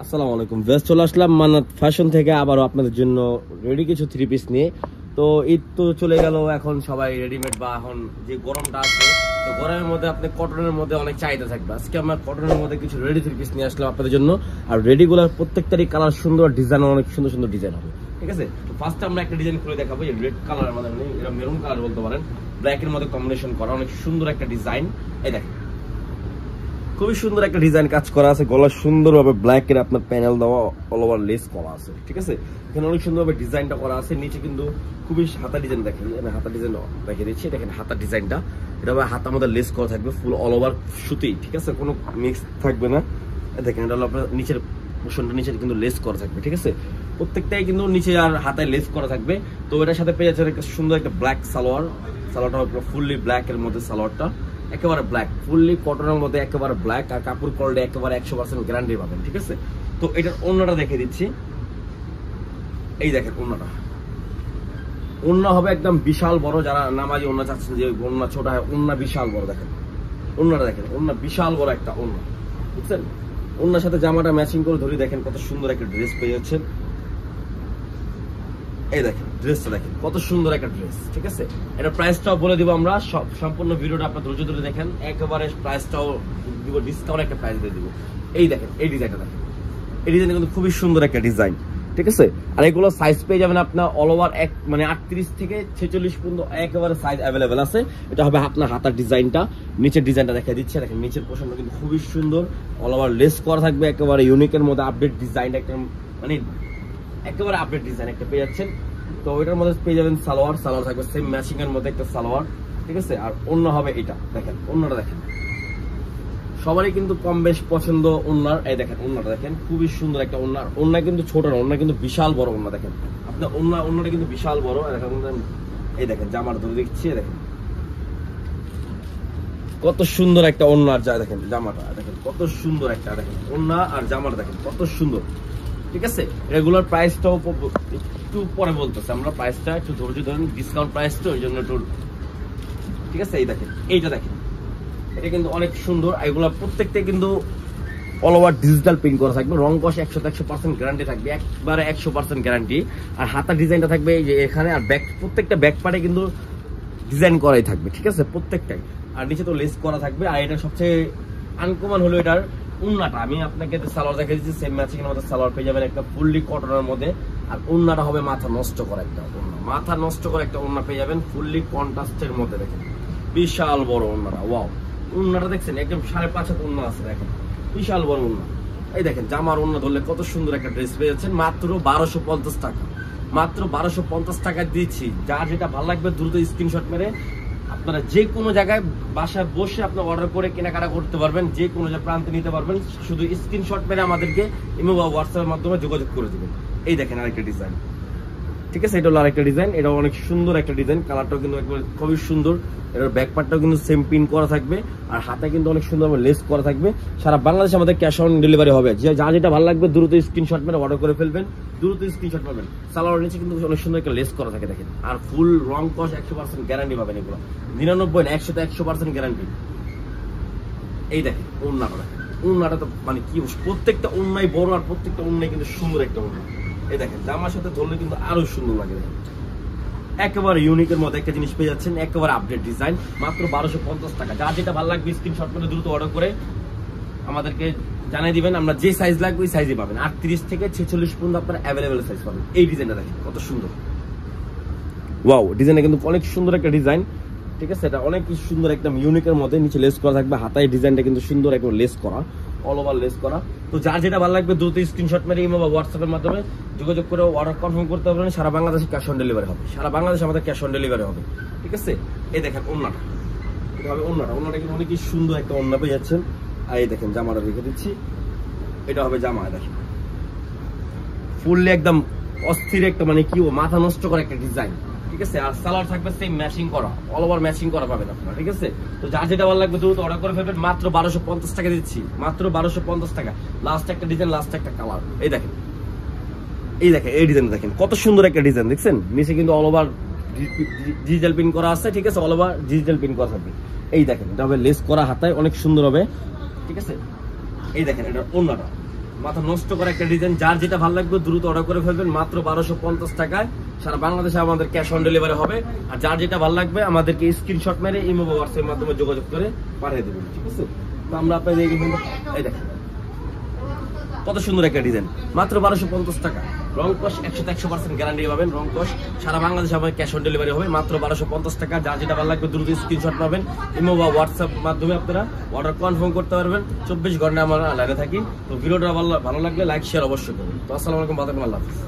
আসসালামু আলাইকুম। ব্যস্ত চলে আসলাম মান্নাত ফ্যাশন থেকে আবারও আপনাদের জন্য রেডি কিছু থ্রি পিস নিয়ে। তো ঈদ তো চলে গেল, এখন সবাই রেডিমেড বা এখন যে গরমটা আছে, তো গরমের মধ্যে আপনি কটনের মধ্যে অনেক চাহিদা থাকবে। আজকে আমরা কটনের মধ্যে কিছু রেডি থ্রি পিস নিয়ে আসলাম আপনাদের জন্য। আর রেডিগুলোর প্রত্যেকটারই কালার সুন্দর, ডিজাইন অনেক সুন্দর সুন্দর ডিজাইন হবে, ঠিক আছে। তো ফার্স্টে আমরা একটা ডিজাইন করে দেখাবো, এই রেড কালারের মধ্যে, এটা মেরুন কালার বলতে পারেন, ব্ল্যাকের মধ্যে কম্বিনেশন করা অনেক সুন্দর একটা ডিজাইন। এই দেখেন খুবই সুন্দর একটা ডিজাইন কাজ করা আছে, গলা সুন্দরভাবে ব্ল্যাক এর আপনার প্যানেল দেওয়া, অল ওভার লেস করা আছে, ঠিক আছে। এখানে অনেক সুন্দরভাবে ডিজাইনটা করা আছে। নিচে কিন্তু খুবই হাতা ডিজাইন দেখেন, আমি হাতা ডিজাইন দেখিয়ে দিচ্ছি। দেখেন হাতা ডিজাইনটা, এটা হাতার মধ্যে লেস করা থাকবে, ফুল অল ওভার সুতি, ঠিক আছে, কোনো মিক্স থাকবে না। দেখেন এটা হলো আপনার নিচের পোর্শনটা, নিচে কিন্তু লেস করা থাকবে, ঠিক আছে। প্রত্যেকটাই কিন্তু নিচে আর হাতায় লেস করা থাকবে। তো এটার সাথে পেয়ে যাচ্ছে একটা সুন্দর একটা ব্ল্যাক সালোয়ার, সালোয়ারটা ফুললি ব্ল্যাক এর মধ্যে, সালোয়ারটা একেবারে ব্ল্যাক, ফুললি কটনের মধ্যে একেবারে ব্ল্যাক, আর কাপড় কোয়ালিটি একেবারে 100% গ্যারান্টি পাবেন, ঠিক আছে। তো এটার ওন্নাটা দেখে দিচ্ছি, এই দেখেন ওন্নাটা, ওন্না হবে একদম বিশাল বড়। যারা নামাজি ওন্না চাচ্ছেন যে ওন্না ছোট হয়, ওন্না বিশাল বড়, দেখেন ওন্নাটা দেখেন, ওন্না বিশাল বড় একটা ওন্না, বুঝছেন। ওন্নার সাথে জামাটা ম্যাচিং করে ধরি, দেখেন কত সুন্দর একটা ড্রেস পেয়ে যাচ্ছেন। এই দেখেন ড্রেসটা দেখেন কত সুন্দর একটা ড্রেস, ঠিক আছে। এটা প্রাইসটাও বলে দিব আমরা, সম্পূর্ণ ভিডিওটা আপনার ধৈর্য ধরে দেখেন, একেবারে প্রাইসটাও দিব, ডিসকাউন্ট একটা প্রাইস দিয়ে দিব। এই দেখেন এই ডিজাইনটা দেখেন, এই ডিজাইনটা কিন্তু খুবই সুন্দর একটা ডিজাইন, ঠিক আছে। আর এগুলো সাইজ পেয়ে যাবেন আপনার অল ওভার মানে 38 থেকে 46 পর্যন্ত একেবারে সাইজ অ্যাভেলেবেল আছে। এটা হবে আপনার হাতার ডিজাইনটা, নিচের ডিজাইনটা দেখা দিচ্ছে, দেখেন নিচের পোর্শনটা কিন্তু খুবই সুন্দর, অল ওভার লেস করা থাকবে, একেবারে ইউনিকের মধ্যে আপডেট ডিজাইন, একটা মানে একেবারে আপডেট ডিজাইন একটা পেয়ে যাচ্ছেন। তো ওইটার মধ্যে পেয়ে যাবেন সালোয়ার, সালোয়ার থাকবে সেম ম্যাচিং এর মধ্যে একটা সালোয়ার, ঠিক আছে। আর অন্য হবে এটা, দেখেন অন্যটা দেখেন, সবারই কিন্তু কম বেশ পছন্দ ওন্নার। এই দেখেন ওন্নাটা দেখেন, খুবই সুন্দর একটা ওন্নার। ওন্না কিন্তু ছোট না, ওন্না কিন্তু বিশাল বড় ওন্না, দেখেন আপনার ওন্নাটা কিন্তু বিশাল বড়। এই দেখেন জামার ধরে দেখছি, দেখেন কত সুন্দর একটা ওন্নার, যা দেখেন জামাটা দেখেন কত সুন্দর একটা, দেখেন ওন্না আর জামাটা দেখেন কত সুন্দর, ঠিক আছে। রেগুলার প্রাইসটাও একটু পরে বলতেছে আমরা, প্রাইসটা একটু ধৈর্য ধরেন, ডিসকাউন্ট প্রাইস তো ওই জন্য একটু, ঠিক আছে। এই দেখেন এইটা দেখেন, এটা কিন্তু অনেক সুন্দর। এগুলো প্রত্যেকটা কিন্তু অল ওভার ডিজিটাল প্রিন্ট করা থাকবে, রং কষ 100% গ্যারান্টি থাকবে, একবারে 100% গ্যারান্টি। আর হাতার ডিজাইনটা থাকবে এই যে এখানে, আর ব্যাক প্রত্যেকটা ব্যাক পার্টে কিন্তু ডিজাইন করাই থাকবে, ঠিক আছে, প্রত্যেকটাই। আর নিচে তো লেস করা থাকবে। আর এটা সবচেয়ে আনকমন হলো এটার উন্নাটা, আমি আপনাকে সালোয়ার দেখে দিচ্ছি, সেম ম্যাচিং এর মধ্যে সালোয়ার পেয়ে যাবেন একটা ফুললি কটনের মধ্যে। আর উন্নাটা হবে মাথা নষ্ট করা একটা উন্না, মাথা নষ্ট করা একটা উন্না পেয়ে যাবেন ফুললি কন্ট্রাস্টের মধ্যে, দেখেন বিশাল বড় উন্নাটা, ওয়াও। উন্নাটা দেখছেন একদম 5.5 হাত উন্না আছে, দেখেন বিশাল বড় উন্না। এই দেখেন জামার উন্না ধরলে কত সুন্দর একটা ড্রেস পেয়ে যাচ্ছেন মাত্র 1250 টাকা, মাত্র 1250 টাকা দিচ্ছি। যার যেটা ভালো লাগবে দ্রুত স্ক্রিনশট মেরে আপনারা যে কোনো জায়গায় বাসায় বসে আপনি অর্ডার করে কেনাকাটা করতে পারবেন, যে কোনো প্রান্তে নিতে পারবেন, শুধু স্ক্রিনশট মেরে আমাদেরকে ইমো বা হোয়াটসঅ্যাপের মাধ্যমে যোগাযোগ করে দেবেন। এই দেখেন আরেকটা ডিজাইন, ঠিক আছে, এটা হলো আরেকটা ডিজাইন, এটা অনেক সুন্দর একটা ডিজাইন, কালারটাও কিন্তু একবার খুবই সুন্দর। এটার ব্যাক পার্টটাও কিন্তু সেম পিন করা থাকবে, আর হাতে কিন্তু অনেক সুন্দর লেস করা থাকবে। সারা বাংলাদেশে আমাদের ক্যাশ অন ডেলিভারি হবে। যা যেটা ভালো লাগবে দ্রুত স্ক্রিনশট মেরে অর্ডার করে ফেলবেন, দ্রুত স্ক্রিনশট পাবেন। সালোয়ার নিচে কিন্তু অনেক সুন্দর একটা লেস করা থাকে, দেখেন। আর ফুল রং কস 100% গ্যারান্টি পাবেন, এগুলো 99 না 100% গ্যারান্টি। এই দেখেন ওন্নাটা, ওন্নাটা তো মানে কি, প্রত্যেকটা ওন্নাই বড়, আর প্রত্যেকটা ওন্নাই কিন্তু সুন্দর একটা ওন্না। এই দেখেন জামার সাথে ধরলে কিন্তু আরো সুন্দর লাগে, দেখেন একেবারে ইউনিকের মধ্যে একটা জিনিস পেয়ে যাচ্ছেন, একেবারে আপডেট ডিজাইন, মাত্র 1250 টাকা। যার যেটা ভালো লাগবে স্ক্রিনশট করে দ্রুত অর্ডার করে আমাদেরকে জানিয়ে দিবেন, আমরা যে সাইজ লাগবে ওই সাইজে পাবেন। 38 থেকে 46 পর্যন্ত আপনারা অ্যাভেলেবেল সাইজ পাবেন। এই ডিজাইনটা দেখেন কত সুন্দর, ওয়াও, ডিজাইনটা কিন্তু অনেক সুন্দর একটা ডিজাইন, ঠিক আছে। এটা অনেক সুন্দর একদম ইউনিকের মধ্যে, নিচে লেস করা থাকবে, হাতায় ডিজাইনটা কিন্তু সুন্দর একদম লেস করা, অল ওভার লেস করা। তো যার যেটা ভালো লাগবে দ্রুত স্ক্রিনশট মেরে ইমো বা হোয়াটসঅ্যাপের মাধ্যমে যোগাযোগ করে অর্ডার কনফার্ম করতে পারবেন। সারা বাংলাদেশে ক্যাশ অন ডেলিভারি হবে, সারা বাংলাদেশে আমাদের ক্যাশ অন ডেলিভারি হবে, ঠিক আছে। এই দেখেন ওন্নাটা, এটা হবে ওন্নাটা কিন্তু অনেক সুন্দর একটা ওন্না পেয়ে যাচ্ছেন। আর এই দেখেন জামাটা রেখে দিচ্ছি, এটা হবে জামা, দেখেন ফুললি একদম অস্থির একটা, মানে কি মাথা নষ্ট করা একটা ডিজাইন, ঠিক আছে। আর সালোয়ার থাকবে সেম ম্যাচিং করা, অল ওভার ম্যাচিং করা পাবেন আপনারা, ঠিক আছে। তো যার যেটা ভালো লাগবে দ্রুত অর্ডার করে ফেলবেন, মাত্র 1250 টাকা দিচ্ছি, মাত্র 1250 টাকা। লাস্ট একটা ডিজাইন, লাস্ট একটা কালার, এই দেখেন এই দেখেন এই ডিজাইন দেখেন কত সুন্দর একটা ডিজাইন, দেখছেন নিচে কিন্তু অল ওভার ডিজিটাল পিন করা আছে, ঠিক আছে, অল ওভার ডিজিটাল পিন করা থাকবে। এই দেখেন এটা হবে লেস করা, হাতায় অনেক সুন্দর হবে, ঠিক আছে। এই দেখেন এটা ওন্নাটা, মাথা নষ্ট করে একটা ডিজাইন। যার যেটা ভালো লাগবে দ্রুত অর্ডার করে ফেলবেন, মাত্র 1250 টাকায় সারা বাংলাদেশে আমাদের ক্যাশ অন ডেলিভারি হবে। আর যার যেটা ভালো লাগবে আমাদেরকে স্ক্রিনশট মেরে ইমো বা হোয়াটসঅ্যাপের মাধ্যমে যোগাযোগ করে পাঠিয়ে দেবেন, ঠিক আছে? তো আমরা আপনাদের এই দেখেন কত সুন্দর একটা ডিজাইন, মাত্র 1250 টাকা। রং কস 100% গ্যারান্টি পাবেন। রং কস সারা বাংলাদেশে আমাদের ক্যাশ অন ডেলিভারি হবে, মাত্র 1250 টাকা। যার যেটা ভালো লাগবে দ্রুত স্ক্রিনশট পাবেন, ইমো বা হোয়াটসঅ্যাপ মাধ্যমে আপনারা অর্ডার কনফার্ম করতে পারবেন। 24 ঘন্টা আমরা লাইনে থাকি। তো ভিডিওটা ভালো লাগলে লাইক শেয়ার অবশ্যই করবেন। তো আসসালামু আলাইকুম, আল্লাহ হাফেজ।